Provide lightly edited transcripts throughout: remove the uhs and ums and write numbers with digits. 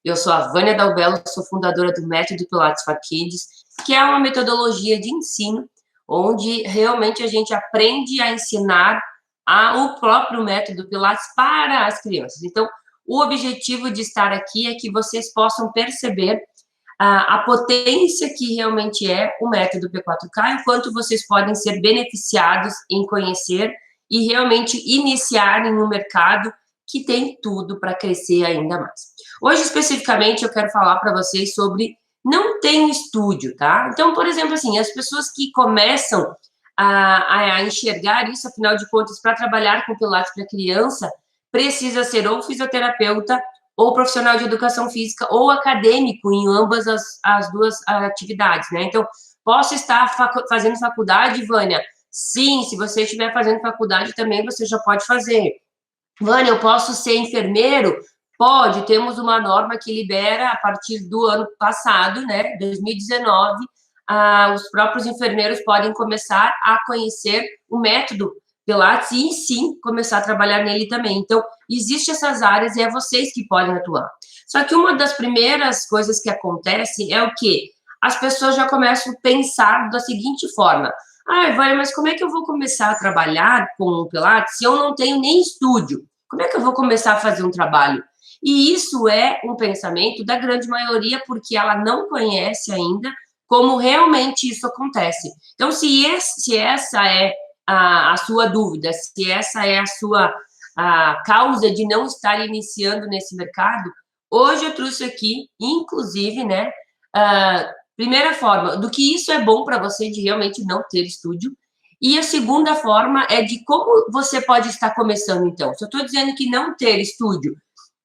Eu sou a Vânia Dalbello, sou fundadora do Método Pilates for Kids, que é uma metodologia de ensino onde realmente a gente aprende a ensinar o próprio método Pilates para as crianças. Então, o objetivo de estar aqui é que vocês possam perceber a potência que realmente é o método P4K, enquanto vocês podem ser beneficiados em conhecer e realmente iniciarem no mercado que tem tudo para crescer ainda mais. Hoje, especificamente, eu quero falar para vocês sobre não tem estúdio, tá? Então, por exemplo, assim, as pessoas que começam a enxergar isso, afinal de contas, para trabalhar com Pilates para criança, precisa ser ou fisioterapeuta, ou profissional de educação física, ou acadêmico em ambas as duas atividades, né? Então, posso estar fazendo faculdade, Vânia? Sim, se você estiver fazendo faculdade também, você já pode fazer. Vânia, eu posso ser enfermeiro? Pode, temos uma norma que libera, a partir do ano passado, né, 2019, os próprios enfermeiros podem começar a conhecer o método Pilates e, sim, começar a trabalhar nele também. Então, existem essas áreas e é vocês que podem atuar. Só que uma das primeiras coisas que acontece é o quê? As pessoas já começam a pensar da seguinte forma: Vânia, mas como é que eu vou começar a trabalhar com o Pilates se eu não tenho nem estúdio? Como é que eu vou começar a fazer um trabalho? E isso é um pensamento da grande maioria, porque ela não conhece ainda como realmente isso acontece. Então, se essa é a sua dúvida, se essa é a sua causa de não estar iniciando nesse mercado, hoje eu trouxe aqui, inclusive, né, primeira forma, do que isso é bom para você de realmente não ter estúdio, e a segunda forma é de como você pode estar começando, então. Se eu estou dizendo que não ter estúdio,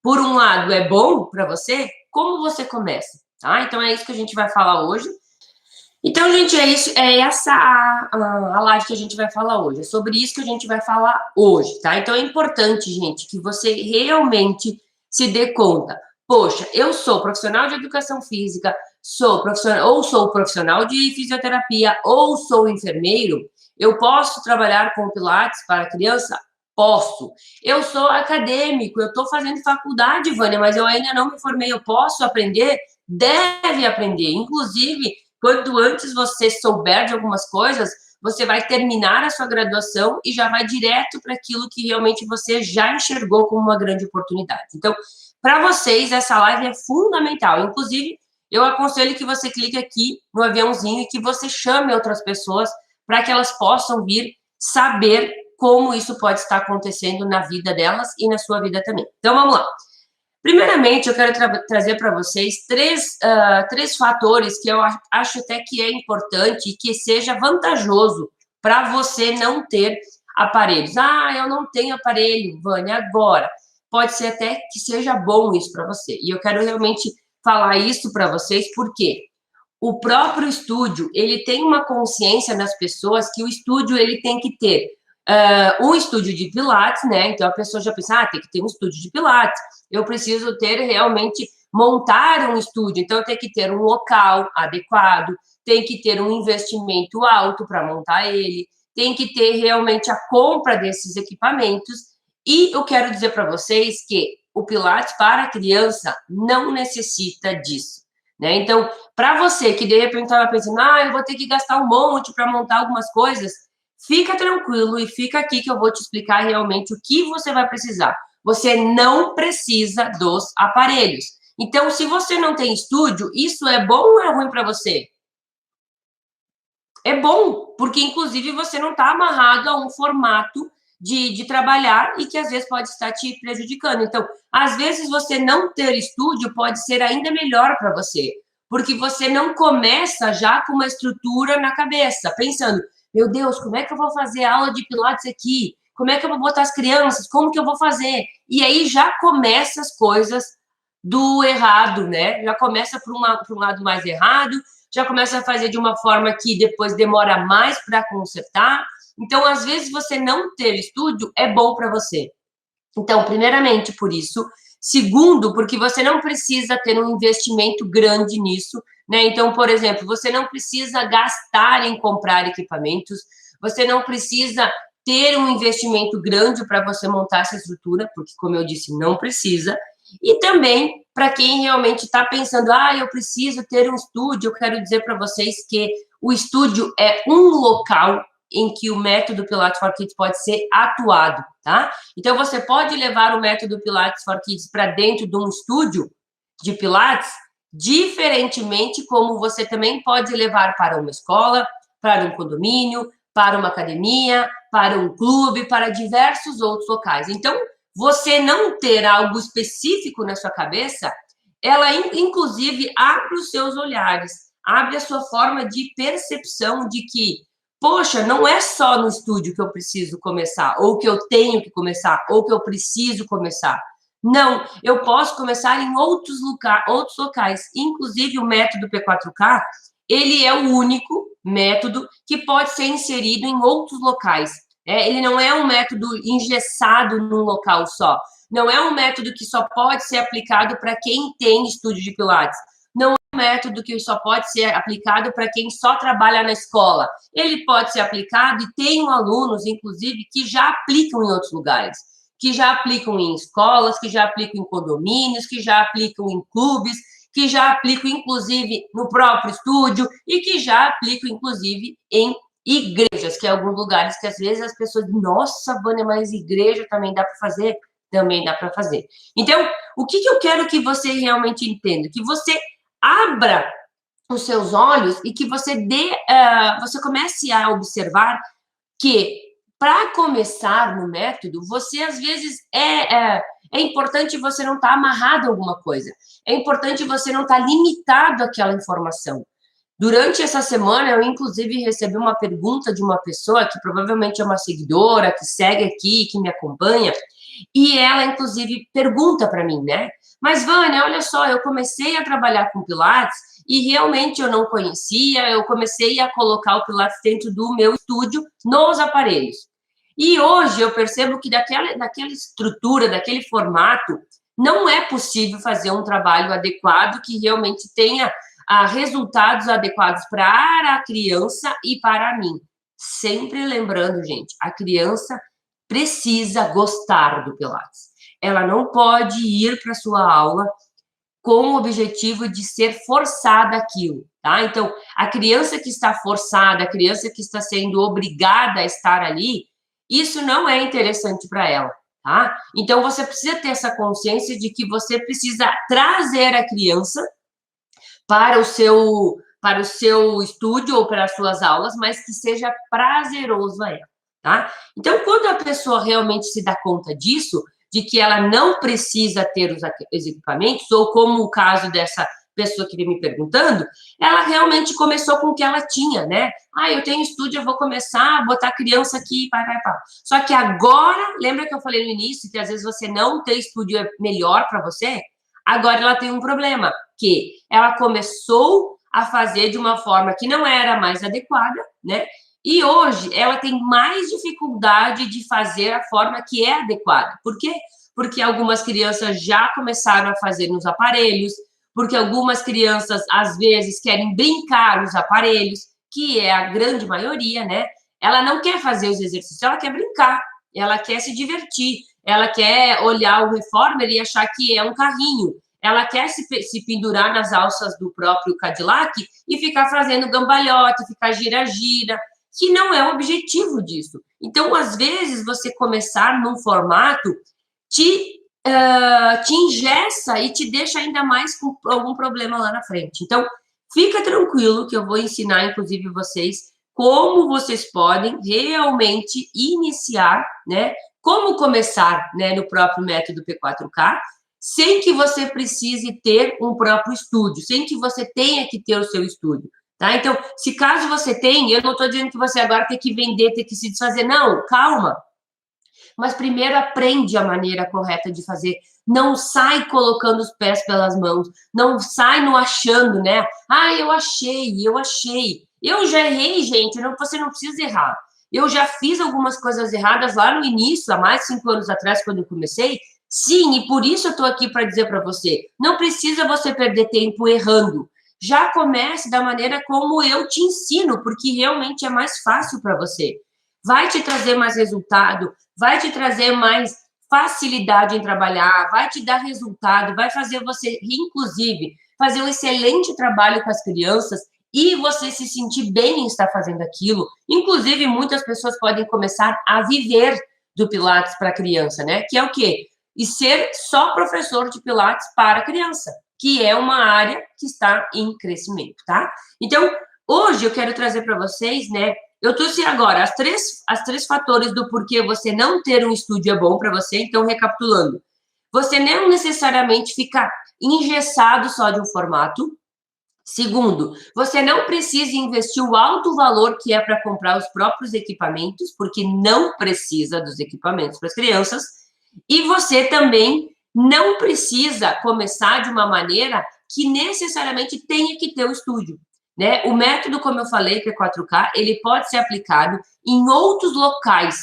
por um lado, é bom para você, como você começa? Tá? Então, é isso que a gente vai falar hoje. Então, gente, é essa a live que a gente vai falar hoje. É sobre isso que a gente vai falar hoje, tá? Então, é importante, gente, que você realmente se dê conta. Poxa, eu sou profissional de educação física, sou profissional de fisioterapia, ou sou enfermeiro. Eu posso trabalhar com Pilates para criança? Posso. Eu sou acadêmico, eu estou fazendo faculdade, Vânia, mas eu ainda não me formei. Eu posso aprender? Deve aprender. Inclusive, quanto antes você souber de algumas coisas, você vai terminar a sua graduação e já vai direto para aquilo que realmente você já enxergou como uma grande oportunidade. Então, para vocês, essa live é fundamental. Inclusive, eu aconselho que você clique aqui no aviãozinho e que você chame outras pessoas para que elas possam vir saber como isso pode estar acontecendo na vida delas e na sua vida também. Então, vamos lá. Primeiramente, eu quero trazer para vocês três fatores que eu acho até que é importante e que seja vantajoso para você não ter aparelhos. Eu não tenho aparelho, Vânia, agora. Pode ser até que seja bom isso para você. E eu quero realmente falar isso para vocês, porque o próprio estúdio, ele tem uma consciência nas pessoas que o estúdio, ele tem que ter um estúdio de Pilates, né? Então, a pessoa já pensa, tem que ter um estúdio de Pilates. Eu preciso ter realmente, montar um estúdio. Então, eu tenho que ter um local adequado, tem que ter um investimento alto para montar ele, tem que ter realmente a compra desses equipamentos. E eu quero dizer para vocês que o Pilates para criança não necessita disso, né? Então, para você que de repente estava pensando, eu vou ter que gastar um monte para montar algumas coisas, fica tranquilo e fica aqui que eu vou te explicar realmente o que você vai precisar. Você não precisa dos aparelhos. Então, se você não tem estúdio, isso é bom ou é ruim para você? É bom, porque inclusive você não está amarrado a um formato de trabalhar e que às vezes pode estar te prejudicando. Então, às vezes você não ter estúdio pode ser ainda melhor para você, porque você não começa já com uma estrutura na cabeça, pensando, meu Deus, como é que eu vou fazer aula de Pilates aqui? Como é que eu vou botar as crianças? Como que eu vou fazer? E aí já começa as coisas do errado, né? Já começa por um lado mais errado, já começa a fazer de uma forma que depois demora mais para consertar. Então, às vezes, você não ter estúdio é bom para você. Então, primeiramente, por isso. Segundo, porque você não precisa ter um investimento grande nisso, né? Então, por exemplo, você não precisa gastar em comprar equipamentos, você não precisa ter um investimento grande para você montar essa estrutura, porque, como eu disse, não precisa. E também para quem realmente está pensando, eu preciso ter um estúdio, eu quero dizer para vocês que o estúdio é um local em que o método Pilates for Kids pode ser atuado, tá? Então, você pode levar o método Pilates for Kids para dentro de um estúdio de Pilates, diferentemente como você também pode levar para uma escola, para um condomínio, para uma academia, para um clube, para diversos outros locais. Então, você não ter algo específico na sua cabeça, ela, inclusive, abre os seus olhares, abre a sua forma de percepção de que, poxa, não é só no estúdio que eu preciso começar, ou que eu tenho que começar, ou que eu preciso começar. Não, eu posso começar em outros locais. Inclusive, o método P4K, ele é o único método que pode ser inserido em outros locais. Ele não é um método engessado num local só. Não é um método que só pode ser aplicado para quem tem estúdio de Pilates. Não é um método que só pode ser aplicado para quem só trabalha na escola. Ele pode ser aplicado e tem alunos, inclusive, que já aplicam em outros lugares, que já aplicam em escolas, que já aplicam em condomínios, que já aplicam em clubes, que já aplicam, inclusive, no próprio estúdio e que já aplicam, inclusive, em igrejas, que é alguns lugares que, às vezes, as pessoas... Nossa, Vânia, mas igreja também dá para fazer? Também dá para fazer. Então, o que eu quero que você realmente entenda? Que você abra os seus olhos e que você você comece a observar que, para começar no método, você, às vezes, é importante você não estar amarrado a alguma coisa. É importante você não estar limitado àquela informação. Durante essa semana, eu, inclusive, recebi uma pergunta de uma pessoa que provavelmente é uma seguidora, que segue aqui, que me acompanha, e ela, inclusive, pergunta para mim, né? Mas, Vânia, olha só, eu comecei a trabalhar com Pilates e realmente eu não conhecia, eu comecei a colocar o Pilates dentro do meu estúdio, nos aparelhos. E hoje eu percebo que daquela estrutura, daquele formato, não é possível fazer um trabalho adequado que realmente tenha resultados adequados para a criança e para mim. Sempre lembrando, gente, a criança precisa gostar do Pilates. Ela não pode ir para sua aula com o objetivo de ser forçada aquilo, tá? Então, a criança que está forçada, a criança que está sendo obrigada a estar ali, isso não é interessante para ela, tá? Então, você precisa ter essa consciência de que você precisa trazer a criança para o seu estúdio ou para as suas aulas, mas que seja prazeroso a ela, tá? Então, quando a pessoa realmente se dá conta disso, de que ela não precisa ter os equipamentos, ou como o caso dessa pessoa que veio me perguntando, ela realmente começou com o que ela tinha, né? Eu tenho estúdio, eu vou começar a botar criança aqui, pá. Só que agora, lembra que eu falei no início que às vezes você não ter estúdio é melhor para você? Agora ela tem um problema, que ela começou a fazer de uma forma que não era mais adequada, né? E hoje ela tem mais dificuldade de fazer a forma que é adequada. Por quê? Porque algumas crianças já começaram a fazer nos aparelhos, porque algumas crianças, às vezes, querem brincar nos aparelhos, que é a grande maioria, né? Ela não quer fazer os exercícios, ela quer brincar, ela quer se divertir, ela quer olhar o reformer e achar que é um carrinho, ela quer se pendurar nas alças do próprio Cadillac e ficar fazendo gambalhota, ficar gira-gira, que não é o objetivo disso. Então, às vezes, você começar num formato te engessa e te deixa ainda mais com algum problema lá na frente. Então, fica tranquilo que eu vou ensinar, inclusive, vocês como vocês podem realmente iniciar, né? Como começar, né, no próprio método P4K, sem que você precise ter um próprio estúdio, sem que você tenha que ter o seu estúdio. Tá? Então, se caso você tem, eu não estou dizendo que você agora tem que vender, tem que se desfazer, não, calma. Mas primeiro aprende a maneira correta de fazer, não sai colocando os pés pelas mãos, não sai no achando, né? Eu achei. Eu já errei, gente, você não precisa errar. Eu já fiz algumas coisas erradas lá no início, há mais de 5 anos atrás, quando eu comecei. Sim, e por isso eu estou aqui para dizer para você, não precisa você perder tempo errando. Já comece da maneira como eu te ensino, porque realmente é mais fácil para você. Vai te trazer mais resultado, vai te trazer mais facilidade em trabalhar, vai te dar resultado, vai fazer você, inclusive, fazer um excelente trabalho com as crianças e você se sentir bem em estar fazendo aquilo. Inclusive, muitas pessoas podem começar a viver do Pilates para criança, né? Que é o quê? E ser só professor de Pilates para criança, que é uma área que está em crescimento, tá? Então, hoje eu quero trazer para vocês, né? Eu trouxe agora as três fatores do porquê você não ter um estúdio é bom para você. Então, recapitulando, você não necessariamente fica engessado só de um formato. Segundo, você não precisa investir o alto valor que é para comprar os próprios equipamentos, porque não precisa dos equipamentos para as crianças. E você também não precisa começar de uma maneira que necessariamente tenha que ter o estúdio, né? O método, como eu falei, que é 4K, ele pode ser aplicado em outros locais.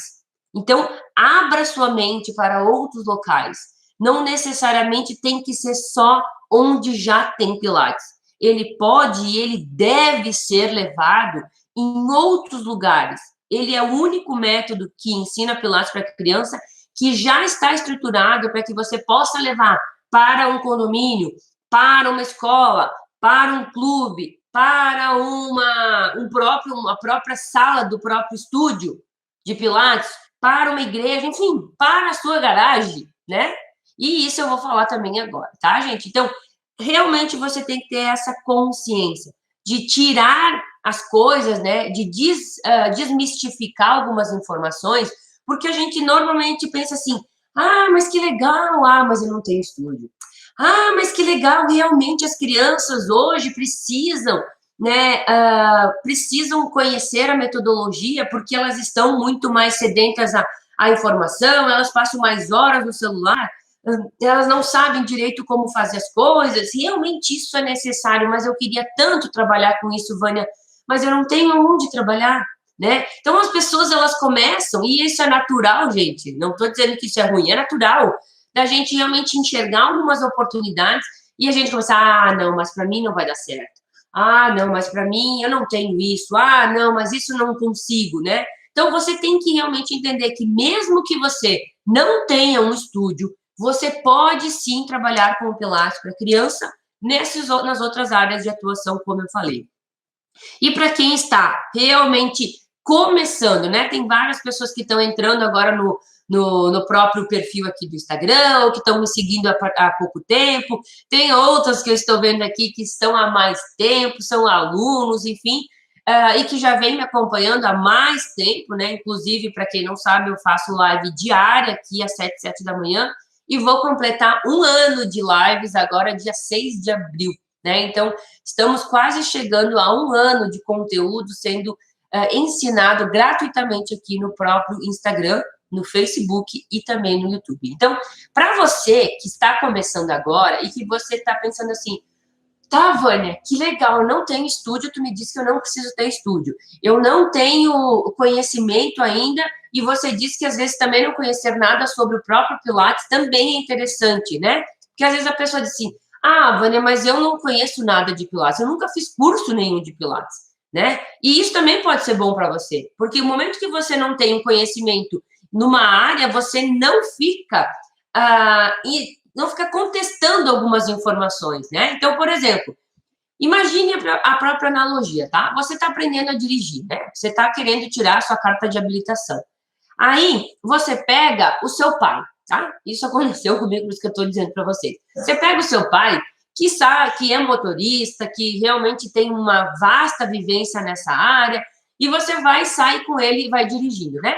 Então, abra sua mente para outros locais. Não necessariamente tem que ser só onde já tem Pilates. Ele pode e ele deve ser levado em outros lugares. Ele é o único método que ensina Pilates para criança que já está estruturado para que você possa levar para um condomínio, para uma escola, para um clube, para uma própria sala do próprio estúdio de Pilates, para uma igreja, enfim, para a sua garagem, né? E isso eu vou falar também agora, tá, gente? Então, realmente você tem que ter essa consciência de tirar as coisas, né? De desmistificar algumas informações, porque a gente normalmente pensa assim, ah, mas que legal, ah, mas eu não tenho estúdio. Ah, mas que legal, realmente as crianças hoje precisam, né, precisam conhecer a metodologia porque elas estão muito mais sedentas à informação, elas passam mais horas no celular, elas não sabem direito como fazer as coisas, realmente isso é necessário, mas eu queria tanto trabalhar com isso, Vânia, mas eu não tenho onde trabalhar, né? Então as pessoas elas começam, e isso é natural, gente, não estou dizendo que isso é ruim, é natural, da gente realmente enxergar algumas oportunidades e a gente começar, ah, não, mas para mim não vai dar certo. Ah, não, mas para mim eu não tenho isso. Ah, não, mas isso não consigo, né? Então você tem que realmente entender que mesmo que você não tenha um estúdio, você pode sim trabalhar com o Pilates para criança nas outras áreas de atuação, como eu falei. E para quem está realmente começando, né? Tem várias pessoas que estão entrando agora no próprio perfil aqui do Instagram, ou que estão me seguindo há pouco tempo. Tem outras que eu estou vendo aqui que estão há mais tempo, são alunos, enfim, e que já vem me acompanhando há mais tempo, né? Inclusive, para quem não sabe, eu faço live diária aqui às 7 da manhã e vou completar um ano de lives agora, dia 6 de abril, né? Então, estamos quase chegando a um ano de conteúdo sendo ensinado gratuitamente aqui no próprio Instagram, no Facebook e também no YouTube. Então, para você que está começando agora e que você está pensando assim, tá, Vânia, que legal, eu não tenho estúdio, tu me disse que eu não preciso ter estúdio. Eu não tenho conhecimento ainda e você disse que às vezes também não conhecer nada sobre o próprio Pilates também é interessante, né? Porque às vezes a pessoa diz assim, ah, Vânia, mas eu não conheço nada de Pilates, eu nunca fiz curso nenhum de Pilates, né? E isso também pode ser bom para você, porque o momento que você não tem um conhecimento numa área, você não fica contestando algumas informações, né? Então, por exemplo, imagine a própria analogia, tá? Você está aprendendo a dirigir, né? Você está querendo tirar a sua carta de habilitação. Aí, você pega o seu pai, tá? Isso aconteceu comigo, por isso que eu estou dizendo para vocês. Você pega o seu pai, que sabe, que é motorista, que realmente tem uma vasta vivência nessa área, e você vai sair com ele e vai dirigindo, né?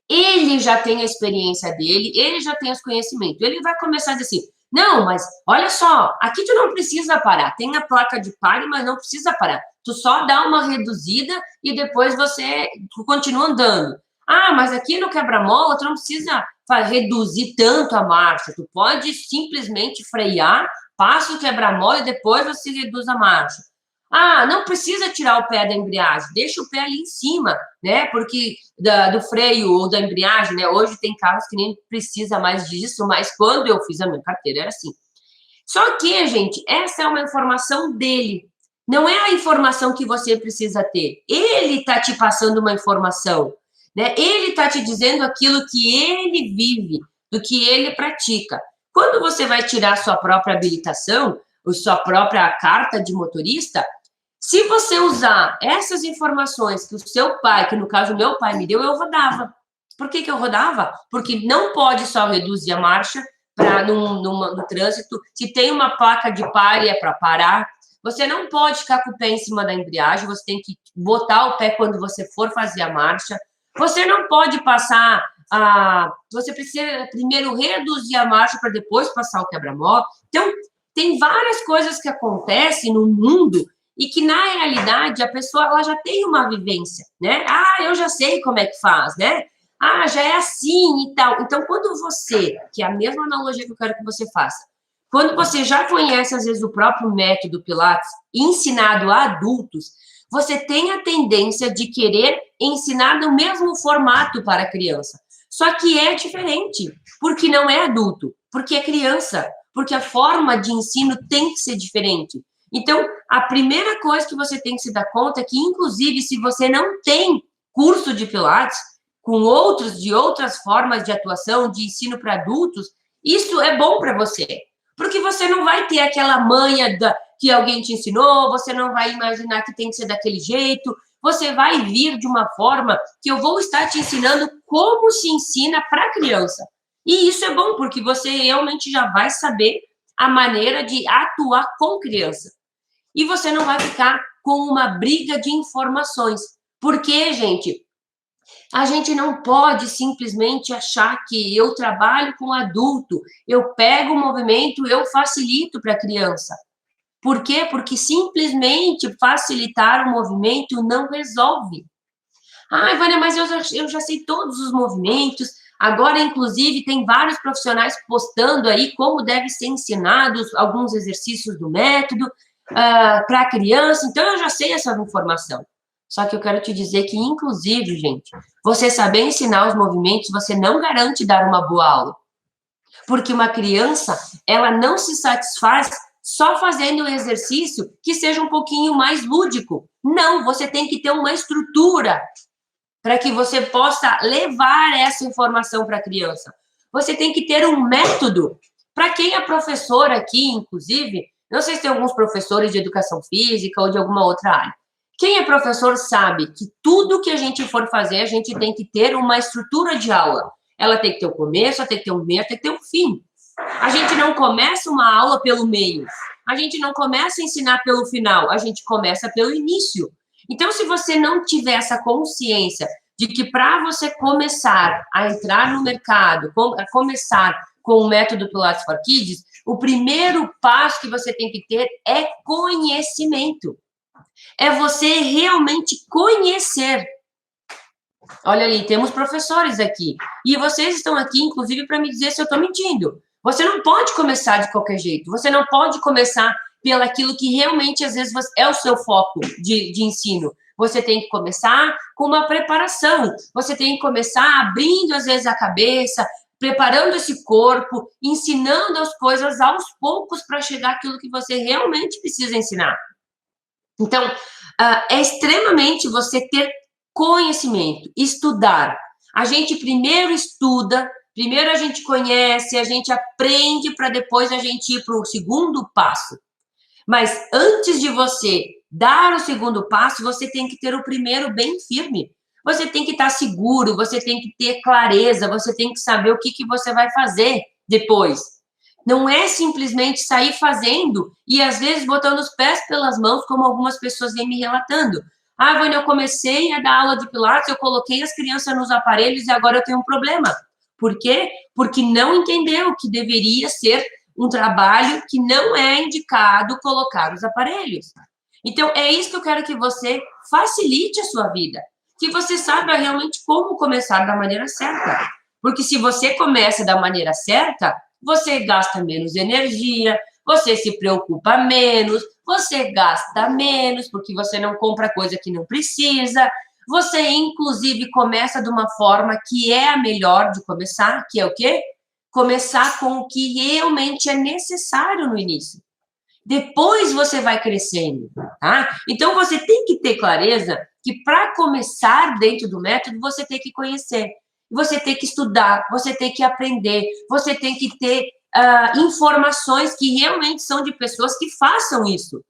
Ele já tem a experiência dele, ele já tem os conhecimentos. Ele vai começar a dizer assim, não, mas olha só, aqui tu não precisa parar. Tem a placa de pare, mas não precisa parar. Tu só dá uma reduzida e depois tu continua andando. Ah, mas aqui no quebra-mola tu não precisa reduzir tanto a marcha. Tu pode simplesmente frear, passa o quebra-mola e depois você reduz a marcha. Ah, não precisa tirar o pé da embreagem, deixa o pé ali em cima, né? Porque do freio ou da embreagem, né? Hoje tem carros que nem precisa mais disso, mas quando eu fiz a minha carteira era assim. Só que, gente, essa é uma informação dele. Não é a informação que você precisa ter. Ele está te passando uma informação, né? Ele está te dizendo aquilo que ele vive, do que ele pratica. Quando você vai tirar sua própria habilitação, ou sua própria carta de motorista, se você usar essas informações que o seu pai, que no caso o meu pai me deu, eu rodava. Por que eu rodava? Porque não pode só reduzir a marcha no trânsito. Se tem uma placa de pare, é para parar. Você não pode ficar com o pé em cima da embreagem, você tem que botar o pé quando você for fazer a marcha. Você não pode passar você precisa primeiro reduzir a marcha para depois passar o quebra-mola. Então, tem várias coisas que acontecem no mundo e que, na realidade, a pessoa ela já tem uma vivência, né? Eu já sei como é que faz, né? Já é assim e tal. Então, quando você, que é a mesma analogia que eu quero que você faça, quando você já conhece, às vezes, o próprio método Pilates ensinado a adultos, você tem a tendência de querer ensinar no mesmo formato para a criança. Só que é diferente, porque não é adulto, porque é criança, porque a forma de ensino tem que ser diferente. Então, a primeira coisa que você tem que se dar conta é que, inclusive, se você não tem curso de Pilates, com de outras formas de atuação, de ensino para adultos, isso é bom para você. Porque você não vai ter aquela manha que alguém te ensinou, você não vai imaginar que tem que ser daquele jeito, você vai vir de uma forma que eu vou estar te ensinando como se ensina para criança. E isso é bom, porque você realmente já vai saber a maneira de atuar com criança. E você não vai ficar com uma briga de informações. Porque, gente, a gente não pode simplesmente achar que eu trabalho com adulto, eu pego o movimento, eu facilito para a criança. Por quê? Porque simplesmente facilitar o movimento não resolve. Vânia, mas eu já sei todos os movimentos. Agora, inclusive, tem vários profissionais postando aí como deve ser ensinados alguns exercícios do método para a criança. Então, eu já sei essa informação. Só que eu quero te dizer que, inclusive, gente, você saber ensinar os movimentos, você não garante dar uma boa aula. Porque uma criança, ela não se satisfaz só fazendo um exercício que seja um pouquinho mais lúdico. Não, você tem que ter uma estrutura para que você possa levar essa informação para a criança. Você tem que ter um método. Para quem é professor aqui, inclusive, não sei se tem alguns professores de educação física ou de alguma outra área. Quem é professor sabe que tudo que a gente for fazer, a gente tem que ter uma estrutura de aula. Ela tem que ter um começo, ela tem que ter um meio, tem que ter um fim. A gente não começa uma aula pelo meio. A gente não começa a ensinar pelo final. A gente começa pelo início. Então, se você não tiver essa consciência de que para você começar a entrar no mercado, começar com o método Pilates for Kids, o primeiro passo que você tem que ter é conhecimento. É você realmente conhecer. Olha ali, temos professores aqui. E vocês estão aqui, inclusive, para me dizer se eu estou mentindo. Você não pode começar de qualquer jeito. Você não pode começar pelo aquilo que realmente, às vezes, é o seu foco de ensino. Você tem que começar com uma preparação. Você tem que começar abrindo, às vezes, a cabeça, preparando esse corpo, ensinando as coisas aos poucos para chegar àquilo que você realmente precisa ensinar. Então, é extremamente você ter conhecimento, estudar. A gente primeiro estuda, primeiro a gente conhece, a gente aprende para depois a gente ir para o segundo passo. Mas antes de você dar o segundo passo, você tem que ter o primeiro bem firme. Você tem que estar seguro, você tem que ter clareza, você tem que saber o que você vai fazer depois. Não é simplesmente sair fazendo e, às vezes, botando os pés pelas mãos, como algumas pessoas vêm me relatando. Vânia, eu comecei a dar aula de Pilates, eu coloquei as crianças nos aparelhos e agora eu tenho um problema. Por quê? Porque não entendeu que deveria ser um trabalho que não é indicado colocar os aparelhos. Então, é isso que eu quero que você facilite a sua vida. Que você saiba realmente como começar da maneira certa. Porque se você começa da maneira certa, você gasta menos energia, você se preocupa menos, você gasta menos, porque você não compra coisa que não precisa. Você, inclusive, começa de uma forma que é a melhor de começar, que é o quê? Começar com o que realmente é necessário no início. Depois você vai crescendo, tá? Então, você tem que ter clareza que para começar dentro do método, você tem que conhecer. você tem que estudar, você tem que aprender, você tem que ter informações que realmente são de pessoas que façam isso.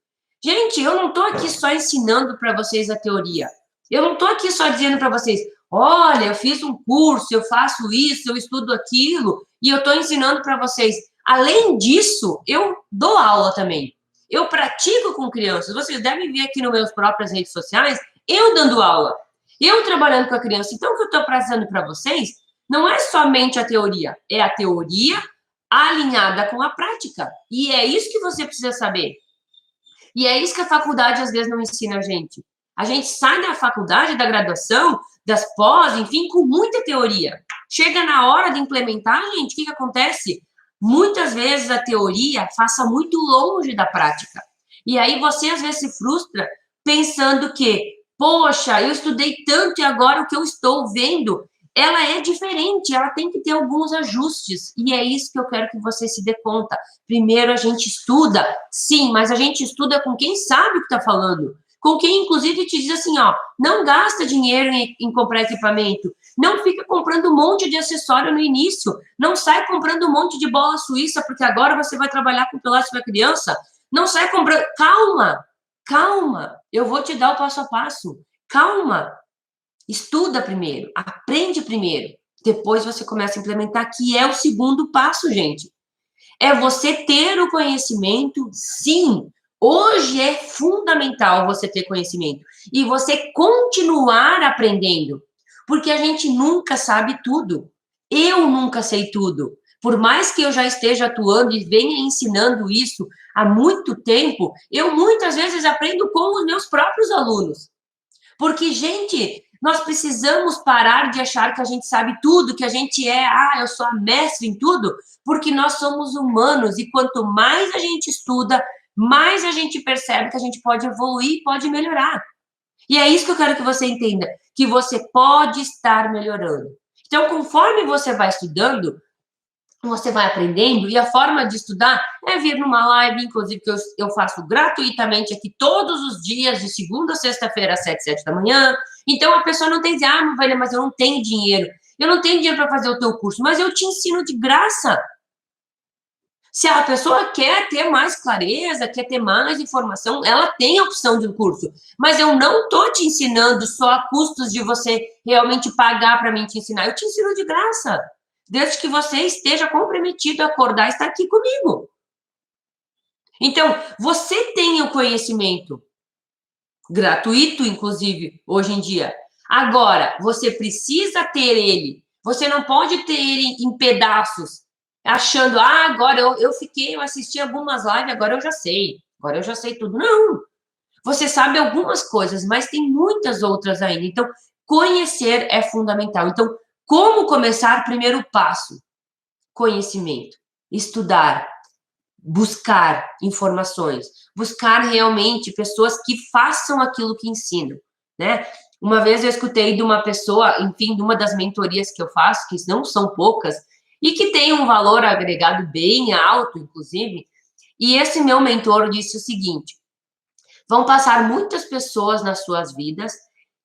Gente, eu não estou aqui só ensinando para vocês a teoria. Eu não estou aqui só dizendo para vocês, olha, eu fiz um curso, eu faço isso, eu estudo aquilo, e eu estou ensinando para vocês. Além disso, eu dou aula também. Eu pratico com crianças. Vocês devem ver aqui nas minhas próprias redes sociais, eu dando aula, eu trabalhando com a criança. Então, o que eu estou trazendo para vocês não é somente a teoria, é a teoria alinhada com a prática. E é isso que você precisa saber. E é isso que a faculdade, às vezes, não ensina a gente. A gente sai da faculdade, da graduação, das pós, enfim, com muita teoria. Chega na hora de implementar, gente, o que acontece? Muitas vezes a teoria passa muito longe da prática. E aí você, às vezes, se frustra pensando que, poxa, eu estudei tanto e agora o que eu estou vendo, ela é diferente, ela tem que ter alguns ajustes. E é isso que eu quero que você se dê conta. Primeiro, a gente estuda, sim, mas a gente estuda com quem sabe o que está falando. Com quem, inclusive, te diz assim, ó, não gasta dinheiro em comprar equipamento, não fica comprando um monte de acessório no início, não sai comprando um monte de bola suíça, porque agora você vai trabalhar com pilates para criança, não sai comprando... Calma, calma, eu vou te dar o passo a passo. Calma, estuda primeiro, aprende primeiro, depois você começa a implementar, que é o segundo passo, gente. É você ter o conhecimento, sim. Hoje é fundamental você ter conhecimento e você continuar aprendendo, porque a gente nunca sabe tudo. Eu nunca sei tudo. Por mais que eu já esteja atuando e venha ensinando isso há muito tempo, eu muitas vezes aprendo com os meus próprios alunos. Porque, gente, nós precisamos parar de achar que a gente sabe tudo, que a gente eu sou a mestre em tudo, porque nós somos humanos e quanto mais a gente estuda, mais a gente percebe que a gente pode evoluir, pode melhorar. E é isso que eu quero que você entenda, que você pode estar melhorando. Então, conforme você vai estudando, você vai aprendendo, e a forma de estudar é vir numa live, inclusive, que eu faço gratuitamente aqui todos os dias, de segunda a sexta-feira, às 7 da manhã. Então, a pessoa não tem que dizer, Marília, mas eu não tenho dinheiro. Eu não tenho dinheiro para fazer o teu curso, mas eu te ensino de graça. Se a pessoa quer ter mais clareza, quer ter mais informação, ela tem a opção de um curso. Mas eu não estou te ensinando só a custos de você realmente pagar para mim te ensinar. Eu te ensino de graça. Desde que você esteja comprometido a acordar e estar aqui comigo. Então, você tem o conhecimento gratuito, inclusive, hoje em dia. Agora, você precisa ter ele. Você não pode ter ele em pedaços, achando, agora eu assisti algumas lives, agora eu já sei. Agora eu já sei tudo. Não. Você sabe algumas coisas, mas tem muitas outras ainda. Então, conhecer é fundamental. Então, como começar? Primeiro passo, conhecimento, estudar, buscar informações, buscar realmente pessoas que façam aquilo que ensinam, né? Uma vez eu escutei de uma pessoa, enfim, de uma das mentorias que eu faço, que não são poucas, e que tem um valor agregado bem alto, inclusive, e esse meu mentor disse o seguinte, vão passar muitas pessoas nas suas vidas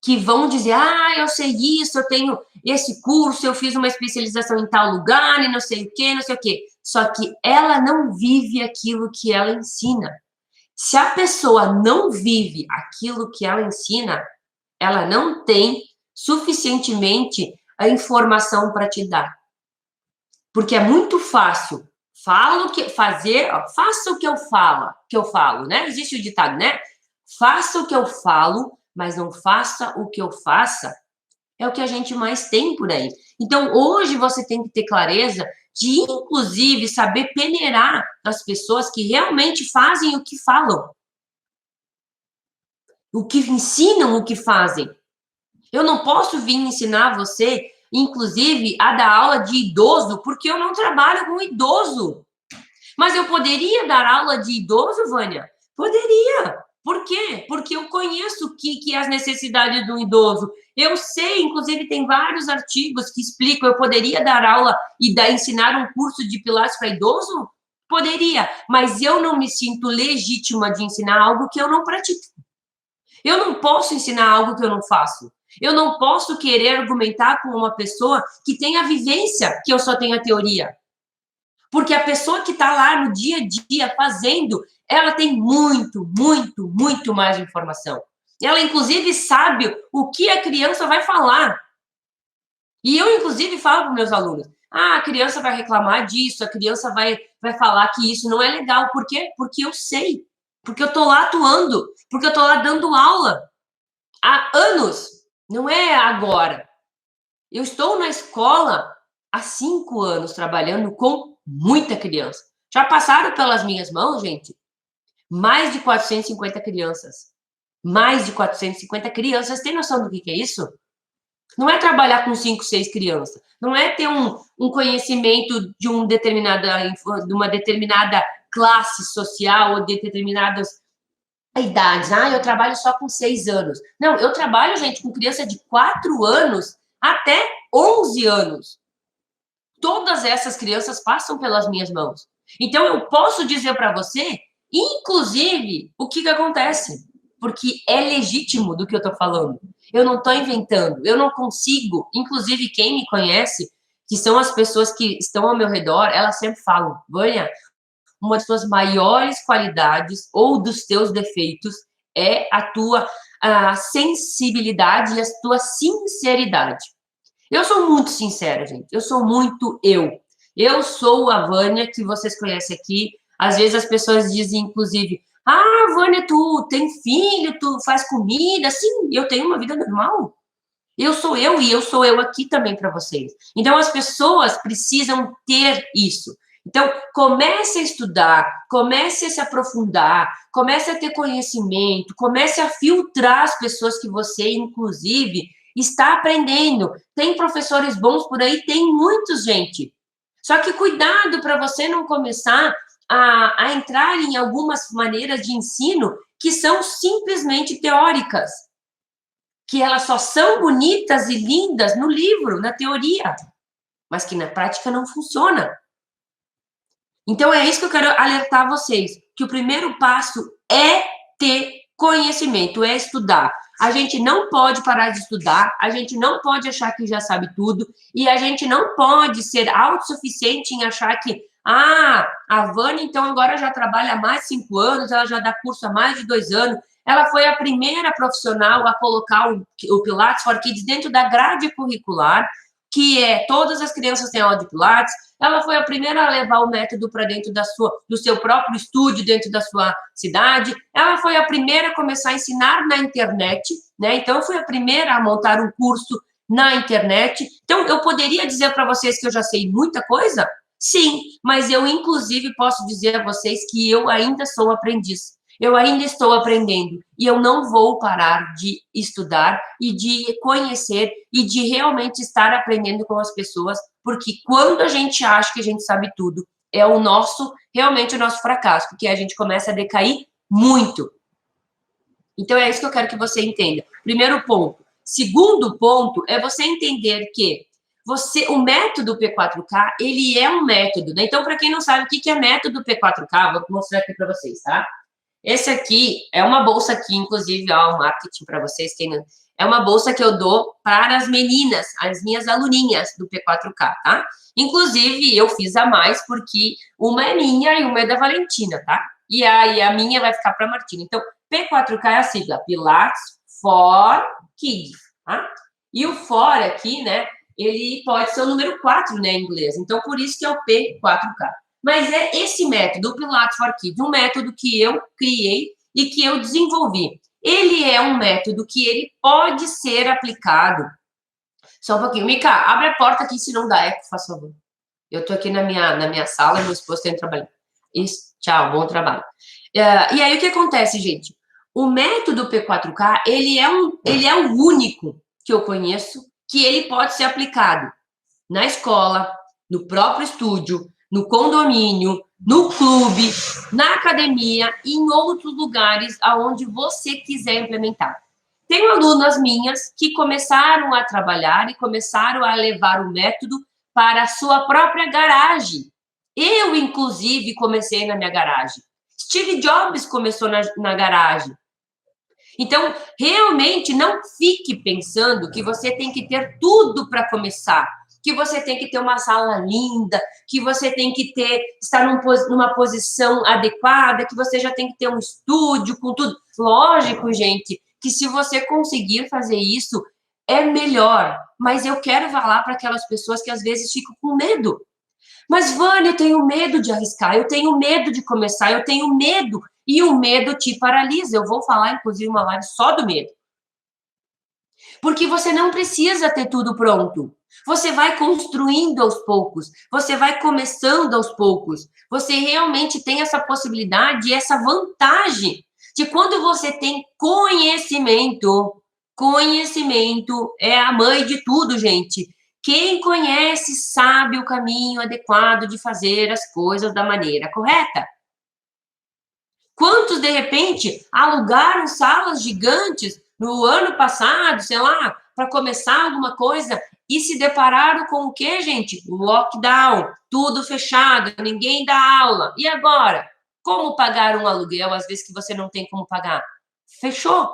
que vão dizer, eu sei isso, eu tenho esse curso, eu fiz uma especialização em tal lugar, e não sei o quê, não sei o quê. Só que ela não vive aquilo que ela ensina. Se a pessoa não vive aquilo que ela ensina, ela não tem suficientemente a informação para te dar. Porque é muito fácil. Faça o que eu falo, né? Existe o ditado, né? Faça o que eu falo, mas não faça o que eu faça, é o que a gente mais tem por aí. Então, hoje você tem que ter clareza de, inclusive, saber peneirar as pessoas que realmente fazem o que falam. O que ensinam o que fazem. Eu não posso vir ensinar você, inclusive, a dar aula de idoso, porque eu não trabalho com idoso. Mas eu poderia dar aula de idoso, Vânia? Poderia. Por quê? Porque eu conheço o que é as necessidades do idoso. Eu sei, inclusive, tem vários artigos que explicam, eu poderia dar aula e ensinar um curso de pilates para idoso? Poderia, mas eu não me sinto legítima de ensinar algo que eu não pratico. Eu não posso ensinar algo que eu não faço. Eu não posso querer argumentar com uma pessoa que tem a vivência, que eu só tenho a teoria. Porque a pessoa que está lá no dia a dia fazendo, ela tem muito, muito, muito mais informação. Ela, inclusive, sabe o que a criança vai falar. E eu, inclusive, falo para meus alunos, a criança vai reclamar disso, a criança vai falar que isso não é legal. Por quê? Porque eu sei. Porque eu estou lá atuando. Porque eu estou lá dando aula. Há anos. Não é agora. Eu estou na escola há 5 anos trabalhando com muita criança. Já passaram pelas minhas mãos, gente, mais de 450 crianças. Mais de 450 crianças. Tem noção do que é isso? Não é trabalhar com 5, 6 crianças. Não é ter um conhecimento de uma determinada classe social ou de determinadas idades. Eu trabalho só com 6 anos. Não, eu trabalho, gente, com criança de 4 anos até 11 anos. Todas essas crianças passam pelas minhas mãos. Então, eu posso dizer para você, inclusive, o que acontece. Porque é legítimo do que eu estou falando. Eu não estou inventando. Eu não consigo. Inclusive, quem me conhece, que são as pessoas que estão ao meu redor, elas sempre falam, Vânia, uma das suas maiores qualidades ou dos teus defeitos é a tua sensibilidade e a tua sinceridade. Eu sou muito sincera, gente. Eu sou muito eu. Eu sou a Vânia que vocês conhecem aqui. Às vezes as pessoas dizem, inclusive, Vânia, tu tem filho, tu faz comida. Sim, eu tenho uma vida normal. Eu sou eu e eu sou eu aqui também para vocês. Então, as pessoas precisam ter isso. Então, comece a estudar, comece a se aprofundar, comece a ter conhecimento, comece a filtrar as pessoas que você, inclusive, está aprendendo. Tem professores bons por aí? Tem muitos, gente. Só que cuidado para você não começar a entrar em algumas maneiras de ensino que são simplesmente teóricas, que elas só são bonitas e lindas no livro, na teoria, mas que na prática não funciona. Então, é isso que eu quero alertar vocês, que o primeiro passo é ter conhecimento, é estudar. A gente não pode parar de estudar, a gente não pode achar que já sabe tudo, e a gente não pode ser autossuficiente em achar que, a Vânia, então, agora já trabalha há mais de 5 anos, ela já dá curso há mais de 2 anos, ela foi a primeira profissional a colocar o Pilates for Kids dentro da grade curricular, que é todas as crianças têm aula de Pilates. Ela foi a primeira a levar o método para dentro do seu próprio estúdio, dentro da sua cidade. Ela foi a primeira a começar a ensinar na internet, né? Então, foi a primeira a montar um curso na internet. Então, eu poderia dizer para vocês que eu já sei muita coisa? Sim, mas eu, inclusive, posso dizer a vocês que eu ainda sou aprendiz. Eu ainda estou aprendendo e eu não vou parar de estudar e de conhecer e de realmente estar aprendendo com as pessoas, porque quando a gente acha que a gente sabe tudo, é realmente o nosso fracasso, porque a gente começa a decair muito. Então, é isso que eu quero que você entenda. Primeiro ponto. Segundo ponto é você entender que o método P4K, ele é um método, né? Então, para quem não sabe o que é método P4K, vou mostrar aqui para vocês, tá? Esse aqui é uma bolsa aqui, inclusive, ó, um marketing para vocês, quem não... É uma bolsa que eu dou para as meninas, as minhas aluninhas do P4K, tá? Inclusive, eu fiz a mais porque uma é minha e uma é da Valentina, tá? E aí a minha vai ficar para a Martina. Então, P4K é a sigla, Pilates for Kids, tá? E o for aqui, né, ele pode ser o número 4, né, em inglês. Então, por isso que é o P4K. Mas é esse método, o Pilates for Kids, um método que eu criei e que eu desenvolvi. Ele é um método que ele pode ser aplicado. Só um pouquinho. Mica, abre a porta aqui, se não dá eco, faz favor. Eu tô aqui na minha sala, meu esposo está trabalhando. Isso, tchau, bom trabalho. E aí, o que acontece, gente? O método P4K, ele é o único que eu conheço que ele pode ser aplicado na escola, no próprio estúdio, no condomínio, no clube, na academia e em outros lugares aonde você quiser implementar. Tenho alunas minhas que começaram a trabalhar e começaram a levar o método para a sua própria garagem. Eu, inclusive, comecei na minha garagem. Steve Jobs começou na garagem. Então, realmente, não fique pensando que você tem que ter tudo para começar, que você tem que ter uma sala linda, que você tem que estar numa posição adequada, que você já tem que ter um estúdio com tudo. Lógico, gente, que se você conseguir fazer isso, é melhor. Mas eu quero falar para aquelas pessoas que às vezes ficam com medo. Mas, Vânia, eu tenho medo de arriscar, eu tenho medo de começar, eu tenho medo. E o medo te paralisa. Eu vou falar, inclusive, uma live só do medo. Porque você não precisa ter tudo pronto. Você vai construindo aos poucos. Você vai começando aos poucos. Você realmente tem essa possibilidade, essa vantagem de quando você tem conhecimento. Conhecimento é a mãe de tudo, gente. Quem conhece sabe o caminho adequado de fazer as coisas da maneira correta. Quantos, de repente, alugaram salas gigantes no ano passado, sei lá, para começar alguma coisa e se depararam com o quê, gente? Lockdown, tudo fechado, ninguém dá aula. E agora? Como pagar um aluguel às vezes que você não tem como pagar? Fechou.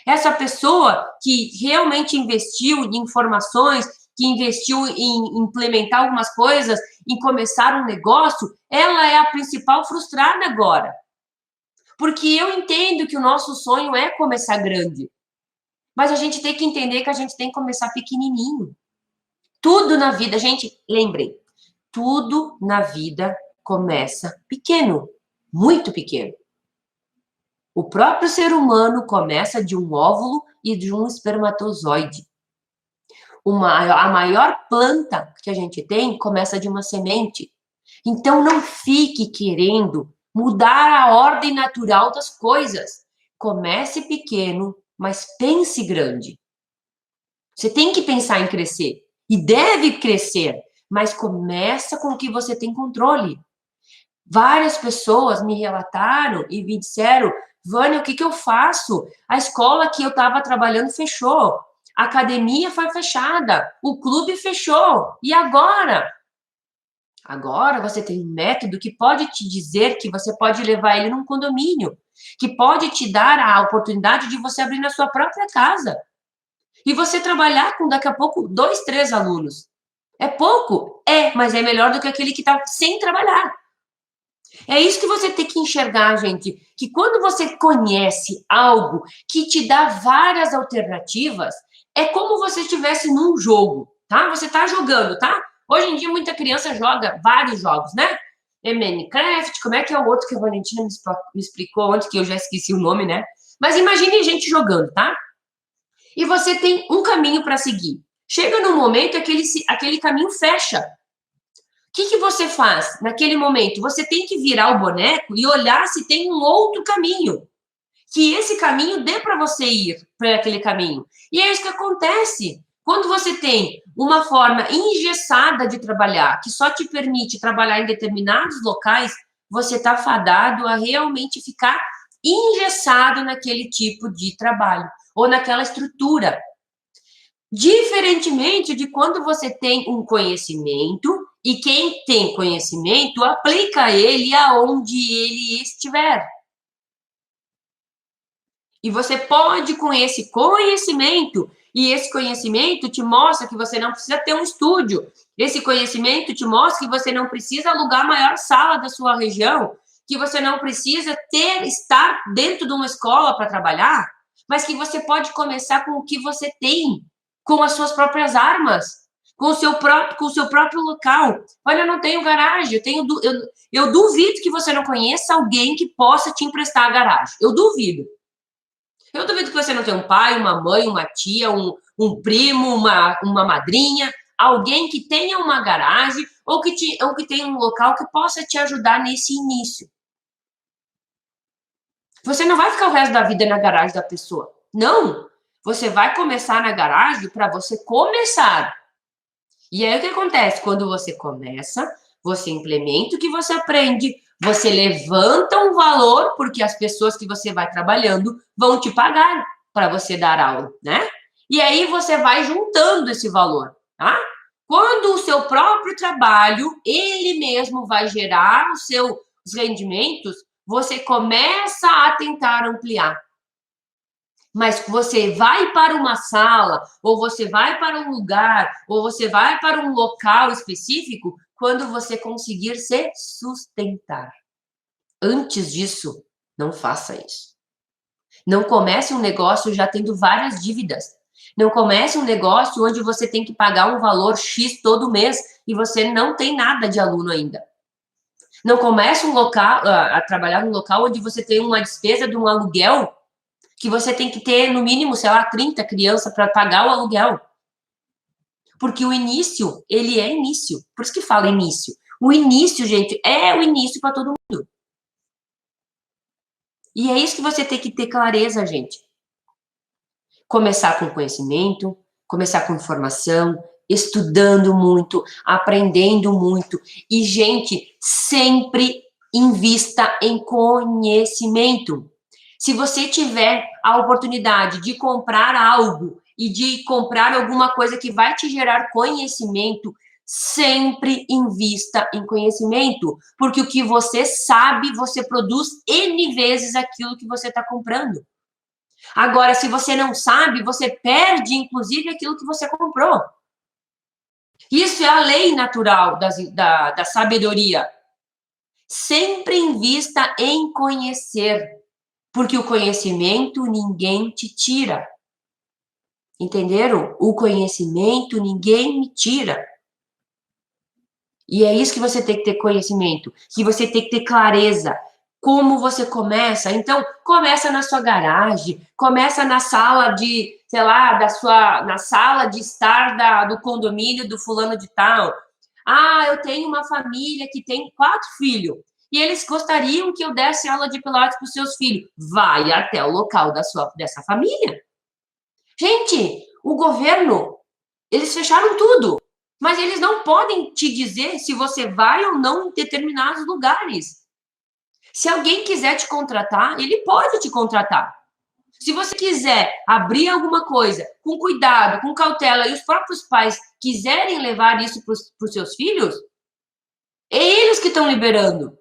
Essa pessoa que realmente investiu em informações, que investiu em implementar algumas coisas, em começar um negócio, ela é a principal frustrada agora. Porque eu entendo que o nosso sonho é começar grande. Mas a gente tem que entender que a gente tem que começar pequenininho. Tudo na vida, gente, lembrem, tudo na vida começa pequeno, muito pequeno. O próprio ser humano começa de um óvulo e de um espermatozoide. A maior planta que a gente tem começa de uma semente. Então, não fique querendo mudar a ordem natural das coisas. Comece pequeno, mas pense grande. Você tem que pensar em crescer. E deve crescer, mas começa com o que você tem controle. Várias pessoas me relataram e me disseram: Vânia, o que eu faço? A escola que eu estava trabalhando fechou. A academia foi fechada. O clube fechou. E agora? Agora você tem um método que pode te dizer que você pode levar ele num condomínio, que pode te dar a oportunidade de você abrir na sua própria casa. E você trabalhar com, daqui a pouco, 2, 3 alunos. É pouco? É, mas é melhor do que aquele que está sem trabalhar. É isso que você tem que enxergar, gente, que quando você conhece algo que te dá várias alternativas, é como você estivesse num jogo, tá? Você está jogando, tá? Hoje em dia, muita criança joga vários jogos, né? É Minecraft, como é que é o outro que a Valentina me explicou ontem, que eu já esqueci o nome, né? Mas imagine a gente jogando, tá? E você tem um caminho para seguir. Chega num momento que aquele caminho fecha. O que você faz naquele momento? Você tem que virar o boneco e olhar se tem um outro caminho. Que esse caminho dê para você ir para aquele caminho. E é isso que acontece. Quando você tem uma forma engessada de trabalhar, que só te permite trabalhar em determinados locais, você está fadado a realmente ficar engessado naquele tipo de trabalho ou naquela estrutura. Diferentemente de quando você tem um conhecimento e quem tem conhecimento aplica ele aonde ele estiver. E você pode, com esse conhecimento, e esse conhecimento te mostra que você não precisa ter um estúdio. Esse conhecimento te mostra que você não precisa alugar a maior sala da sua região, que você não precisa estar dentro de uma escola para trabalhar, mas que você pode começar com o que você tem, com as suas próprias armas, com o seu próprio local. Olha, eu não tenho garagem, eu duvido que você não conheça alguém que possa te emprestar a garagem. Eu duvido. Eu duvido que você não tenha um pai, uma mãe, uma tia, um primo, uma madrinha, alguém que tenha uma garagem ou que tenha um local que possa te ajudar nesse início. Você não vai ficar o resto da vida na garagem da pessoa. Não. Você vai começar na garagem para você começar. E aí o que acontece? Quando você começa, você implementa o que você aprende, você levanta um valor, porque as pessoas que você vai trabalhando vão te pagar para você dar aula, né? E aí você vai juntando esse valor, tá? Quando o seu próprio trabalho, ele mesmo vai gerar os rendimentos, você começa a tentar ampliar. Mas você vai para uma sala, ou você vai para um lugar, ou você vai para um local específico, quando você conseguir se sustentar. Antes disso, não faça isso. Não comece um negócio já tendo várias dívidas. Não comece um negócio onde você tem que pagar um valor X todo mês e você não tem nada de aluno ainda. Não comece a trabalhar num local onde você tem uma despesa de um aluguel que você tem que ter, no mínimo, sei lá, 30 crianças para pagar o aluguel. Porque o início, ele é início. Por isso que fala início. O início, gente, é o início para todo mundo. E é isso que você tem que ter clareza, gente. Começar com conhecimento, começar com informação, estudando muito, aprendendo muito. E, gente, sempre invista em conhecimento. Se você tiver a oportunidade de comprar algo e de comprar alguma coisa que vai te gerar conhecimento, sempre invista em conhecimento, porque o que você sabe, você produz N vezes aquilo que você está comprando. Agora, se você não sabe, você perde, inclusive, aquilo que você comprou. Isso é a lei natural da sabedoria. Sempre invista em conhecer, porque o conhecimento ninguém te tira. Entenderam? O conhecimento ninguém me tira. E é isso que você tem que ter conhecimento, que você tem que ter clareza. Como você começa? Então, começa na sua garagem, começa na sala de, sei lá, na sala de estar do condomínio do fulano de tal. Ah, eu tenho uma família que tem 4 filhos e eles gostariam que eu desse aula de Pilates para os seus filhos. Vai até o local dessa família. Gente, o governo, eles fecharam tudo. Mas eles não podem te dizer se você vai ou não em determinados lugares. Se alguém quiser te contratar, ele pode te contratar. Se você quiser abrir alguma coisa com cuidado, com cautela, e os próprios pais quiserem levar isso para os seus filhos, é eles que estão liberando.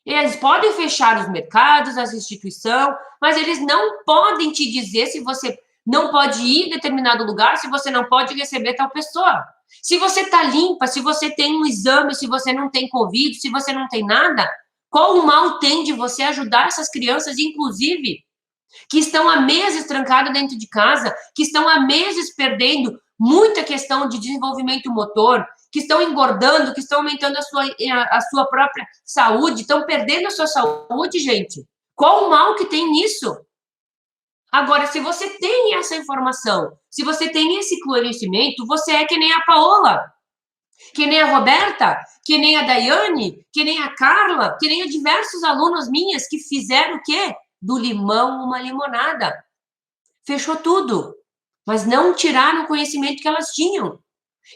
Eles podem fechar os mercados, as instituições, mas eles não podem te dizer se você não pode ir em determinado lugar, se você não pode receber tal pessoa. Se você está limpa, se você tem um exame, se você não tem Covid, se você não tem nada, qual o mal tem de você ajudar essas crianças, inclusive, que estão há meses trancadas dentro de casa, que estão há meses perdendo muita questão de desenvolvimento motor, que estão engordando, que estão aumentando a sua própria saúde, estão perdendo a sua saúde, gente. Qual o mal que tem nisso? Agora, se você tem essa informação, se você tem esse conhecimento, você é que nem a Paola, que nem a Roberta, que nem a Daiane, que nem a Carla, que nem a diversos alunos minhas que fizeram o quê? Do limão uma limonada. Fechou tudo. Mas não tiraram o conhecimento que elas tinham.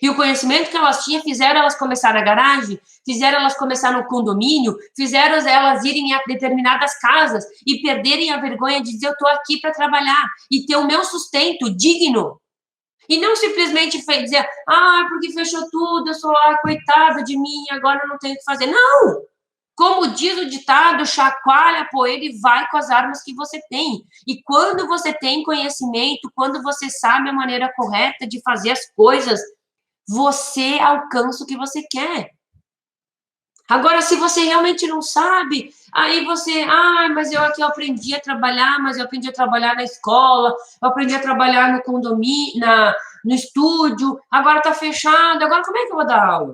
E o conhecimento que elas tinham fizeram elas começar na garagem, fizeram elas começar no condomínio, fizeram elas irem a determinadas casas e perderem a vergonha de dizer eu estou aqui para trabalhar e ter o meu sustento digno. E não simplesmente dizer, porque fechou tudo, eu sou coitada de mim, agora eu não tenho o que fazer. Não! Como diz o ditado, chacoalha a poeira e vai com as armas que você tem. E quando você tem conhecimento, quando você sabe a maneira correta de fazer as coisas, você alcança o que você quer. Agora, se você realmente não sabe, aí você, mas eu aqui aprendi a trabalhar, mas eu aprendi a trabalhar na escola, eu aprendi a trabalhar no condomínio, no estúdio, agora tá fechado, agora como é que eu vou dar aula?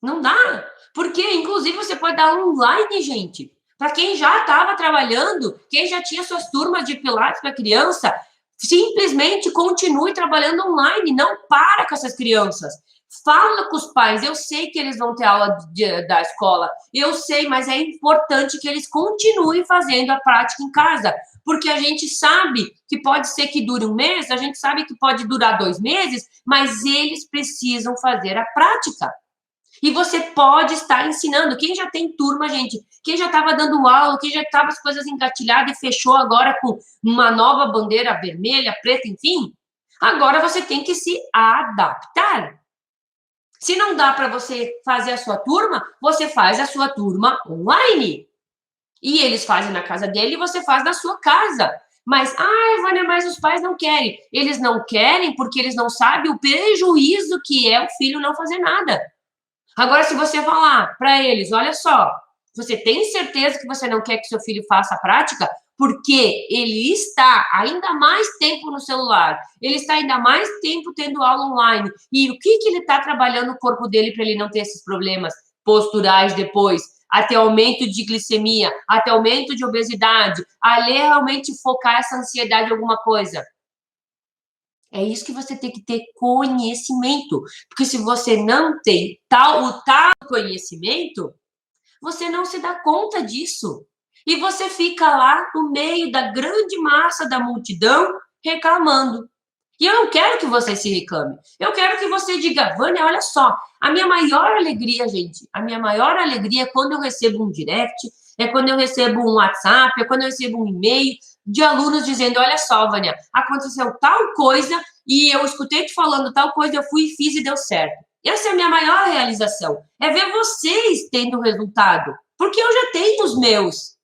Não dá, porque inclusive você pode dar online, gente. Para quem já estava trabalhando, quem já tinha suas turmas de Pilates para criança, simplesmente continue trabalhando online, não para com essas crianças. Fala com os pais, eu sei que eles vão ter aula da escola, eu sei, mas é importante que eles continuem fazendo a prática em casa, porque a gente sabe que pode ser que dure um mês, a gente sabe que pode durar 2 meses, mas eles precisam fazer a prática. E você pode estar ensinando. Quem já tem turma, gente, quem já estava dando aula, quem já estava as coisas engatilhadas e fechou agora com uma nova bandeira vermelha, preta, enfim, agora você tem que se adaptar. Se não dá para você fazer a sua turma, você faz a sua turma online. E eles fazem na casa dele e você faz na sua casa. Mas, Vânia, mas os pais não querem. Eles não querem porque eles não sabem o prejuízo que é o filho não fazer nada. Agora, se você falar para eles, olha só, você tem certeza que você não quer que seu filho faça a prática? Porque ele está ainda mais tempo no celular, ele está ainda mais tempo tendo aula online. E o que ele está trabalhando o corpo dele para ele não ter esses problemas posturais depois? Até aumento de glicemia, até aumento de obesidade, ali realmente focar essa ansiedade em alguma coisa. É isso que você tem que ter conhecimento. Porque se você não tem o tal conhecimento, você não se dá conta disso. E você fica lá no meio da grande massa da multidão reclamando. E eu não quero que você se reclame. Eu quero que você diga, Vânia, olha só, a minha maior alegria, gente, a minha maior alegria é quando eu recebo um direct, é quando eu recebo um WhatsApp, é quando eu recebo um e-mail de alunos dizendo, olha só, Vânia, aconteceu tal coisa e eu escutei te falando tal coisa, eu fui e fiz e deu certo. Essa é a minha maior realização, é ver vocês tendo resultado, porque eu já tenho os meus.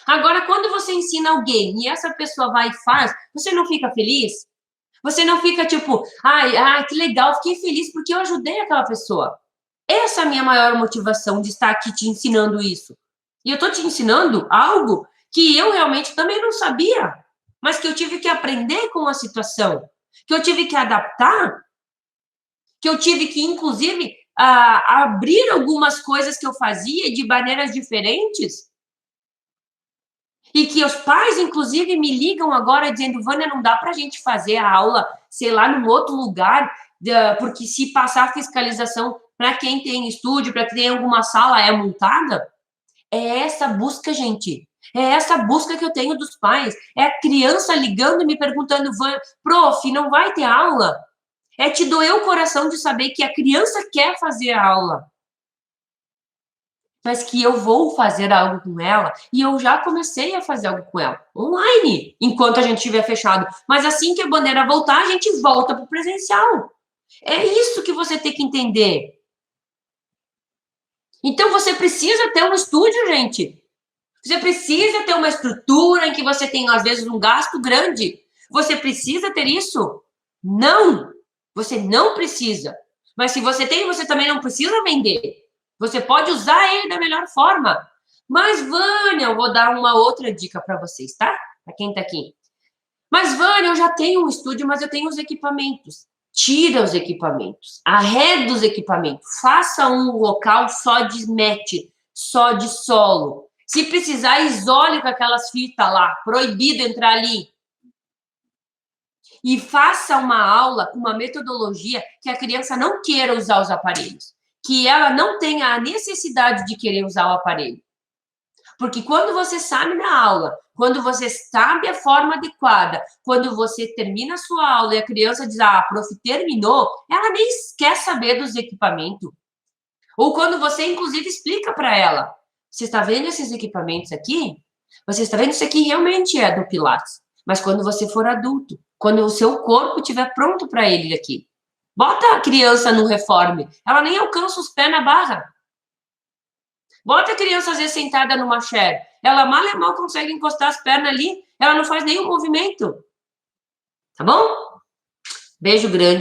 Agora, quando você ensina alguém e essa pessoa vai e faz, você não fica feliz? Você não fica tipo, que legal, fiquei feliz porque eu ajudei aquela pessoa. Essa é a minha maior motivação de estar aqui te ensinando isso. E eu estou te ensinando algo que eu realmente também não sabia, mas que eu tive que aprender com a situação, que eu tive que adaptar, que eu tive que, inclusive, abrir algumas coisas que eu fazia de maneiras diferentes. E que os pais, inclusive, me ligam agora dizendo, Vânia, não dá para a gente fazer a aula, sei lá, num outro lugar, porque se passar a fiscalização para quem tem estúdio, para quem tem alguma sala é multada. É essa busca, gente. É essa busca que eu tenho dos pais. É a criança ligando e me perguntando, prof, não vai ter aula? É te doer o coração de saber que a criança quer fazer a aula, mas que eu vou fazer algo com ela, e eu já comecei a fazer algo com ela, online, enquanto a gente estiver fechado. Mas assim que a bandeira voltar, a gente volta para o presencial. É isso que você tem que entender. Então, você precisa ter um estúdio, gente. Você precisa ter uma estrutura em que você tem, às vezes, um gasto grande. Você precisa ter isso? Não. Você não precisa. Mas se você tem, você também não precisa vender. Você pode usar ele da melhor forma. Mas, Vânia, eu vou dar uma outra dica para vocês, tá? Para quem tá aqui. Mas, Vânia, eu já tenho um estúdio, mas eu tenho os equipamentos. Tira os equipamentos. Arreda os equipamentos. Faça um local só de match, só de solo. Se precisar, isole com aquelas fitas lá. Proibido entrar ali. E faça uma aula, uma metodologia que a criança não queira usar os aparelhos. Que ela não tenha a necessidade de querer usar o aparelho. Porque quando você sabe na aula, quando você sabe a forma adequada, quando você termina a sua aula e a criança diz, prof, terminou, ela nem quer saber dos equipamentos. Ou quando você, inclusive, explica para ela, você está vendo esses equipamentos aqui? Você está vendo isso aqui realmente é do Pilates. Mas quando você for adulto, quando o seu corpo estiver pronto para ele aqui, bota a criança no reforme, ela nem alcança os pés na barra. Bota a criança, às vezes, sentada numa chair. Ela mal e mal consegue encostar as pernas ali, ela não faz nenhum movimento. Tá bom? Beijo grande.